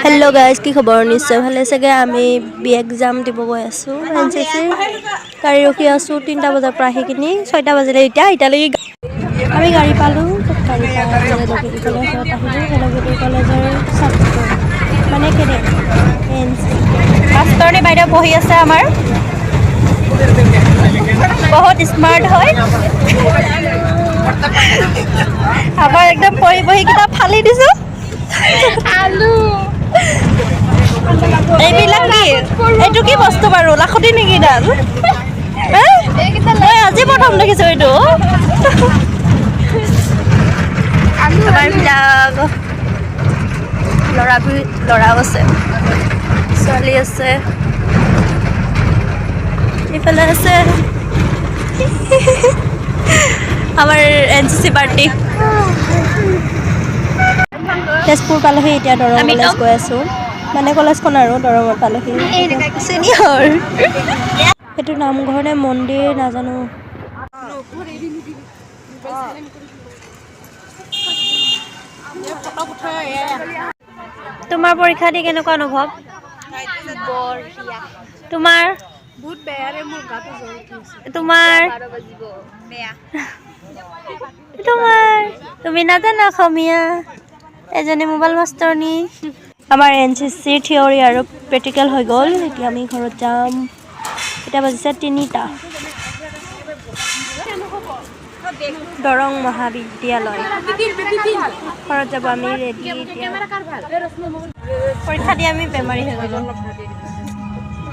hello guys की खबर निश्चय भाले सगे आमी बी एग्जाम দিব গৈ আছো এনসিসি গাড়ী ৰখি আছো 3টা বজাৰ পৰা আহি কিনি 6টা বাজিলে ইটালৈ আমি গাড়ী পালো গাড়ী পাই লগেদি কলেজত আহিলো লগেদি কলেজৰ ছাত্ৰ মানে কেনে এনসিসি মাষ্টৰনি বাইদেউ বহি আছে আমাৰ বহুত স্মার্ট হয় আবার একদম পঢ়ি পঢ়ি কিতাপ ফালি দিছো আলু এইবিলাক কি এইটো কি বস্তু বাৰু লাখতি নেকি ডাল মই আজি প্ৰথম দেখিছো এইটো আমাৰ বিলাক লৰা আছে ছোৱালী আছে ইফালে আছে আমাৰ এনসিসি পাৰ্টি তেজপুৰ পালোহি এতিয়া দৰং কলেজ গৈ আছো মানে কলেজখন আৰু দৰঙত পালোহি চিনিয়ৰ এইটো নামঘৰ নে মন্দিৰ নাজানো তোমাৰ পৰীক্ষা দি কেনেকুৱা অনুভৱ তোমাৰ বহুত বেয়াৰে মোৰ গাটো জ্বৰ উঠিছে তোমাৰ বেয়া তোমাৰ তুমি নাজানা অসমীয়া এজনী মোবাইল মাষ্টৰনি আমাৰ এনসিসি থিওৰি আৰু প্ৰেক্টিকেল হৈ গ'ল এতিয়া আমি ঘৰত যাম এটা বাজিছে 3টা দৰং মহাবিদ্যালয় ঘৰত যাব আমি ৰেডি এতিয়া পৰীক্ষা দি আমি বেমাৰী হৈ গ'লো